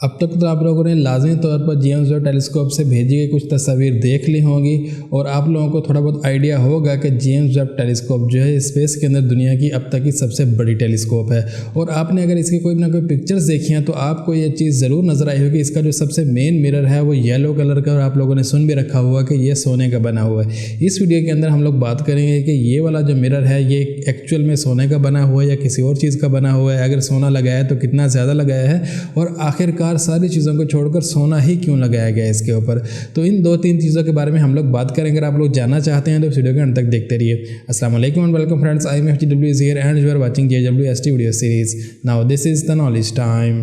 अब तक तो आप लोगों ने लाजमी तौर पर जेम्स वेब टेलीस्कोप से भेजी गई कुछ तस्वीर देख ली होंगी और आप लोगों को थोड़ा बहुत आइडिया होगा कि जेम्स वेब टेलीस्कोप जो है स्पेस के अंदर दुनिया की अब तक की सबसे बड़ी टेलीस्कोप है। और आपने अगर इसकी कोई ना कोई पिक्चर्स देखी हैं तो आपको ये चीज़ ज़रूर नज़र आई होगी। इसका जो सबसे मेन मिरर है वो येलो कलर का, और आप लोगों ने सुन भी रखा हुआ कि ये सोने का बना हुआ है। इस वीडियो के अंदर हम लोग बात करेंगे कि ये वाला जो मिरर है ये एक्चुअल में सोने का बना हुआ है या किसी और चीज़ का बना हुआ है। अगर सोना लगाया है तो कितना ज़्यादा लगाया है, और आखिरकार सारी चीज़ों को छोड़कर सोना ही क्यों लगाया गया है इसके ऊपर। तो इन 2-3 चीज़ों के बारे में हम लोग बात करेंगे। अगर आप लोग जानना चाहते हैं तो इस वीडियो के अंत तक देखते रहिए। अस्सलाम वालेकुम and welcome friends, I am FGW is here and you are watching JWST video series. Now this is the knowledge time.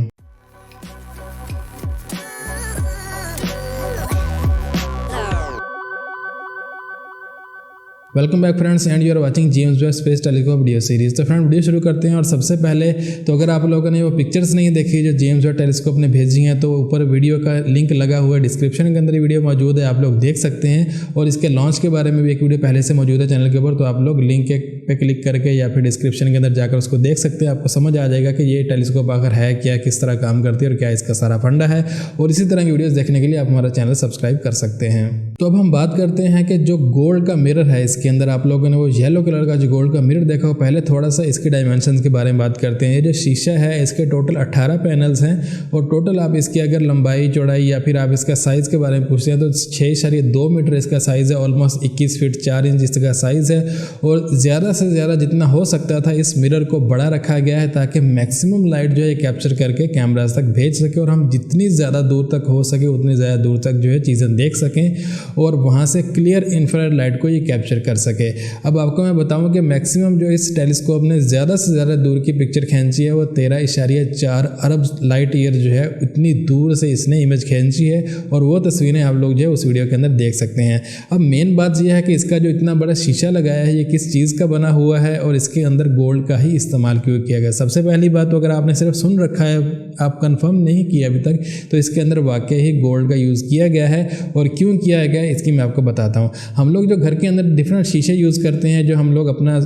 Welcome back friends and you are watching James Webb Space Telescope video series. तो friend video शुरू करते हैं। और सबसे पहले तो अगर आप लोगों ने वो पिक्चर्स नहीं देखी जो जेम्स वेब टेलीस्कोप ने भेजी हैं तो ऊपर वीडियो का लिंक लगा हुआ है, डिस्क्रिप्शन के अंदर ये वीडियो मौजूद है, आप लोग देख सकते हैं। और इसके लॉन्च के बारे में भी एक वीडियो पहले से मौजूद है चैनल के ऊपर, तो आप लोग लिंक पे क्लिक करके या फिर डिस्क्रिप्शन के अंदर जाकर उसको देख सकते हैं। आपको समझ आ जाएगा कि ये टेलीस्कोप आखिर है क्या, किस तरह काम करती है और क्या इसका सारा फंडा है। और इसी तरह की वीडियोज़ देखने के लिए आप हमारा चैनल सब्सक्राइब कर सकते हैं। तो अब हम बात करते हैं कि जो गोल्ड का मिरर है इसके अंदर आप लोगों ने वो येलो कलर का जो गोल्ड का मिरर देखा हो। पहले थोड़ा सा इसके डायमेंशंस के बारे में बात करते हैं। ये जो शीशा है इसके टोटल 18 पैनल्स हैं और टोटल आप इसकी अगर लंबाई चौड़ाई या फिर आप इसका साइज़ के बारे में पूछते हैं तो 6.2 मीटर इसका साइज़ है, ऑलमोस्ट 21 फीट 4 इंच इसका साइज़ है। और ज़्यादा से ज़्यादा जितना हो सकता था इस मिरर को बड़ा रखा गया है ताकि मैक्सिमम लाइट जो है कैप्चर करके कैमराज तक भेज सके और हम जितनी ज़्यादा दूर तक हो सके उतनी ज़्यादा दूर तक जो है चीज़ें देख सकें और वहाँ से क्लियर इंफ्रारेड लाइट को ये कैप्चर कर सके। अब आपको मैं बताऊं कि मैक्सिमम जो इस टेलीस्कोप ने ज़्यादा से ज़्यादा दूर की पिक्चर खींची है वो 13.4 अरब लाइट ईयर जो है इतनी दूर से इसने इमेज खींची है। और वो तस्वीरें आप लोग जो है उस वीडियो के अंदर देख सकते हैं। अब मेन बात यह है कि इसका जो इतना बड़ा शीशा लगाया है ये किस चीज़ का बना हुआ है और इसके अंदर गोल्ड का ही इस्तेमाल क्यों किया गया। सबसे पहली बात तो अगर आपने सिर्फ सुन रखा है, आप कंफर्म नहीं किया अभी तक, तो इसके अंदर वाकई ही गोल्ड का यूज़ किया गया है। और क्यों किया गया है इसकी मैं आपको बताता हूँ। हम लोग जो घर के अंदर डिफरेंट शीशे यूज़ करते हैं, जो हम लोग अपना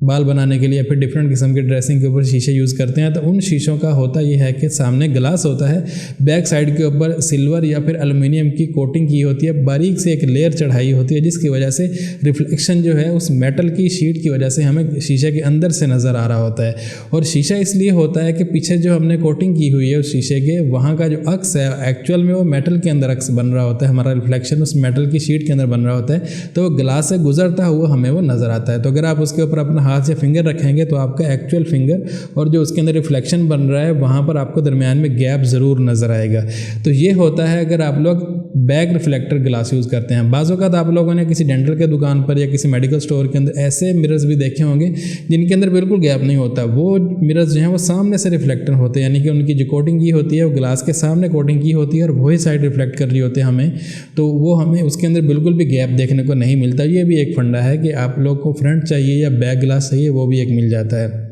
बाल बनाने के लिए या फिर डिफरेंट किस्म के ड्रेसिंग के ऊपर शीशे यूज़ करते हैं, तो उन शीशों का होता यह है कि सामने ग्लास होता है, बैक साइड के ऊपर सिल्वर या फिर एल्युमिनियम की कोटिंग की होती है, बारीक से एक लेयर चढ़ाई होती है जिसकी वजह से रिफ्लेक्शन जो है उस मेटल की शीट की वजह से हमें शीशे के अंदर से नज़र आ रहा होता है। और शीशा इसलिए होता है कि पीछे जो हमने कोटिंग की हुई है उस शीशे के वहाँ का जो अक्स है एक्चुअल में वो मेटल के अंदर अक्स बन रहा होता है, हमारा रिफ्लेक्शन उस मेटल की शीट के अंदर बन रहा होता है, तो वो ग्लास से गुजरता हुआ हमें वो नज़र आता है। तो अगर आप उसके ऊपर अपना हाथ या फिंगर रखेंगे तो आपका एक्चुअल फिंगर और जो उसके अंदर रिफ्लेक्शन बन रहा है वहाँ पर आपको दरमियान में गैप ज़रूर नज़र आएगा। तो ये होता है अगर आप लोग बैक रिफ्लेक्टर ग्लास यूज़ करते हैं। बाज़ औक़ात आप लोगों ने किसी डेंटल के दुकान पर या किसी मेडिकल स्टोर के अंदर ऐसे मिरर्स भी देखे होंगे जिनके अंदर बिल्कुल गैप नहीं होता। वो मिरर्स जो हैं वो सामने से रिफ्लेक्टर होते हैं, यानी कि उनकी जो कोटिंग की होती है वो ग्लास के सामने कोटिंग की होती है और वही साइड रिफ्लेक्ट कर रही होती है हमें, तो वो हमें उसके अंदर बिल्कुल भी गैप देखने को नहीं मिलता। ये भी एक फंडा है कि आप लोग को फ्रंट चाहिए या बैक ग्लास चाहिए वो भी एक मिल जाता है।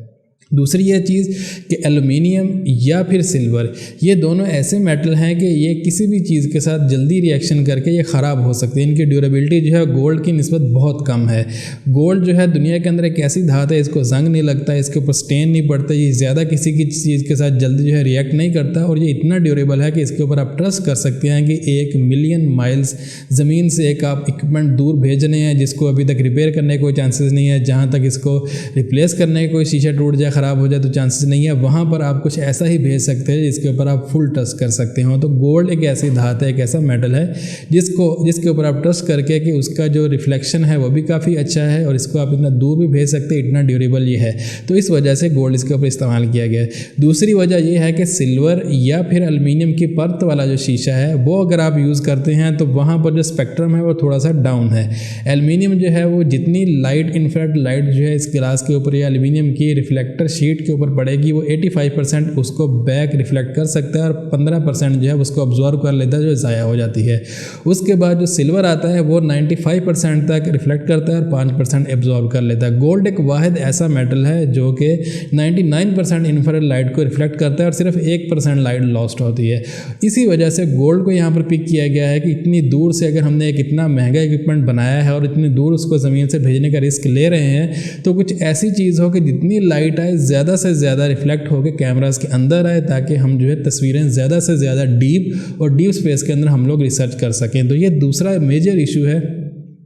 दूसरी ये चीज़ कि एल्युमिनियम या फिर सिल्वर, ये दोनों ऐसे मेटल हैं कि ये किसी भी चीज़ के साथ जल्दी रिएक्शन करके ये ख़राब हो सकते हैं। इनकी ड्यूरेबिलिटी जो है गोल्ड की निस्बत बहुत कम है। गोल्ड जो है दुनिया के अंदर एक ऐसी धात है, इसको जंग नहीं लगता, इसके ऊपर स्टेन नहीं पड़ता, ये ज़्यादा किसी की चीज़ के साथ जल्दी जो है रिएक्ट नहीं करता और ये इतना ड्यूरेबल है कि इसके ऊपर आप ट्रस्ट कर सकते हैं कि 1 मिलियन माइल्स ज़मीन से एक आप इक्विपमेंट दूर भेजने हैं जिसको अभी तक रिपेयर करने के कोई चांसेस नहीं है, जहाँ तक इसको रिप्लेस करने के कोई शीशा टूट जाए ख़राब हो जाए तो चांसेस नहीं है, वहाँ पर आप कुछ ऐसा ही भेज सकते हैं जिसके ऊपर आप फुल ट्रस्ट कर सकते हो। तो गोल्ड एक ऐसी धात है, एक ऐसा मेटल है जिसके ऊपर आप ट्रस्ट करके कि उसका जो रिफ्लेक्शन है वो भी काफ़ी अच्छा है और इसको आप इतना दूर भी भेज सकते हैं, इतना ड्यूरेबल ये है। तो इस वजह से गोल्ड इसके ऊपर इस्तेमाल किया गया है। दूसरी वजह ये है कि सिल्वर या फिर एल्युमिनियम की परत वाला जो शीशा है वो अगर आप यूज़ करते हैं तो वहाँ पर जो स्पेक्ट्रम है वो थोड़ा सा डाउन है। एल्युमिनियम जो है वो जितनी लाइट इंफ्रारेड लाइट जो है इस ग्लास के ऊपर या एल्युमिनियम की रिफ्लेक्टर शीट के ऊपर पड़ेगी वो 85% उसको बैक रिफ्लेक्ट कर सकता है और 15% जो है उसको ऑब्जॉर्व कर लेता है जो ज़ाया हो जाती है। उसके बाद जो सिल्वर आता है वो 95% तक रिफ्लेक्ट करता है और 5% एब्जॉर्व कर लेता है। गोल्ड एक वाहिद ऐसा मेटल है जो कि 99% इंफ्रारेड लाइट को रिफ्लेक्ट करता है और सिर्फ 1% लाइट लॉस्ट होती है। इसी वजह से गोल्ड को यहाँ पर पिक किया गया है कि इतनी दूर से अगर हमने एक इतना महंगा इक्विपमेंट बनाया है और इतनी दूर उसको ज़मीन से भेजने का रिस्क ले रहे हैं तो कुछ ऐसी चीज़ हो कि जितनी लाइट आए है ज़्यादा से ज़्यादा रिफ्लेक्ट होकर कैमरास के अंदर आए, ताकि हम जो है तस्वीरें ज़्यादा से ज़्यादा डीप स्पेस के अंदर हम लोग रिसर्च कर सकें। तो ये दूसरा मेजर इशू है,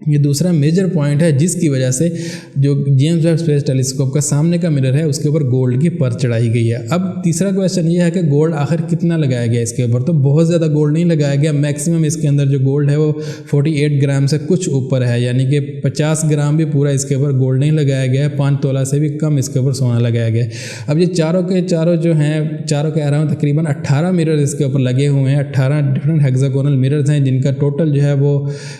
ये दूसरा मेजर पॉइंट है जिसकी वजह से जो जेम्स वेब स्पेस टेलीस्कोप का सामने का मिरर है उसके ऊपर गोल्ड की परत चढ़ाई गई है। अब तीसरा क्वेश्चन ये है कि गोल्ड आखिर कितना लगाया गया इसके ऊपर। तो बहुत ज़्यादा गोल्ड नहीं लगाया गया, मैक्सिमम इसके अंदर जो गोल्ड है वो 48 ग्राम से कुछ ऊपर है, यानी कि 50 ग्राम भी पूरा इसके ऊपर गोल्ड नहीं लगाया गया है, 5 तोला से भी कम इसके ऊपर सोना लगाया गया है। अब ये चारों के चारों जो हैं, चारों के अराउंड तकरीबन 18 मिरर इसके ऊपर लगे हुए हैं, 18 डिफरेंट हेक्सागोनल मिरर्स हैं, जिनका टोटल जो है वो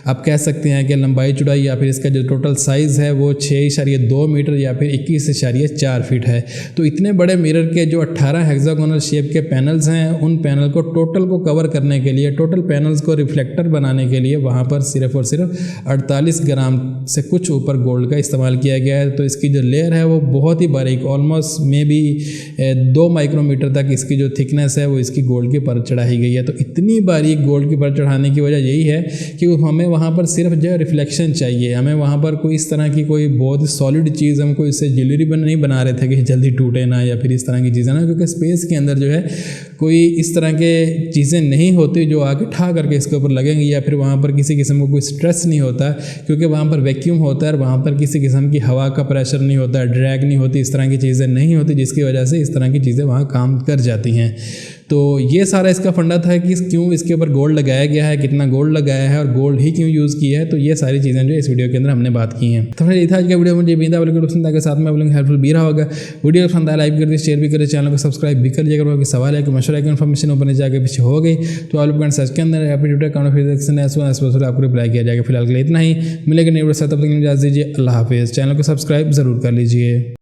आप कह सकते हैं कि लंबाई चौड़ाई या फिर इसका जो टोटल साइज़ है वो 6.2 मीटर या फिर 21.4 फीट है। तो इतने बड़े मिरर के जो 18 हेक्सागोनल शेप के पैनल्स हैं, उन पैनल को टोटल को कवर करने के लिए, टोटल पैनल्स को रिफ्लेक्टर बनाने के लिए वहाँ पर सिर्फ और सिर्फ 48 ग्राम से कुछ ऊपर गोल्ड का इस्तेमाल किया गया है। तो इसकी जो लेयर है वो बहुत ही बारीक, ऑलमोस्ट मे बी 2 माइक्रोमीटर तक इसकी जो थिकनेस है वो इसकी गोल्ड की परत चढ़ाई गई है। तो इतनी बारीक गोल्ड की परत चढ़ाने की वजह यही है कि हमें वहाँ पर सिर्फ जो रिफ्लेक्शन चाहिए, हमें वहाँ पर कोई इस तरह की कोई बहुत सॉलिड चीज़, हम कोई इससे ज्वेलरी नहीं बना रहे थे कि जल्दी टूटे ना या फिर इस तरह की चीज़ें ना, क्योंकि स्पेस के अंदर जो है कोई इस तरह के चीज़ें नहीं होती जो आके ठा करके इसके ऊपर लगेंगी, या फिर वहाँ पर किसी किस्म का कोई स्ट्रेस नहीं होता, क्योंकि वहाँ पर वैक्यूम होता है और वहाँ पर किसी किस्म की हवा का प्रेशर नहीं होता, ड्रैग नहीं होती, इस तरह की चीज़ें नहीं होती, जिसकी वजह से इस तरह की चीज़ें वहाँ काम कर जाती हैं। तो ये सारा इसका फंडा था कि क्यों इसके ऊपर गोल्ड लगाया गया है, कितना गोल्ड लगाया है और गोल्ड ही क्यों यूज़ किया है। तो ये सारी चीज़ें जो इस वीडियो के अंदर हमने बात की हैं। तो फिर ये था आज का वीडियो, मुझे बींदा वाले पसंद के साथ में बोलेंगे हेल्पफुल भी रहा होगा। वीडियो पसंद आया लाइक कर दीजिए, शेयर भी करिए, चैनल को सब्सक्राइब भी कर लीजिएगा। अगर कोई सवाल है कि मशवरा की इन्फॉर्मेशन ऊपर नीचे आगे पीछे हो गई तो आप लोग सर्च के अंदर या फिर ट्विटर अकाउंट फिर आपको रिप्लाई किया जाएगा। फिलहाल के लिए इतना ही, मिलेगा नहीं, तब तक इजाज़त दीजिए, अल्लाह हाफिज़। चैनल को सब्सक्राइब ज़रूर कर लीजिए।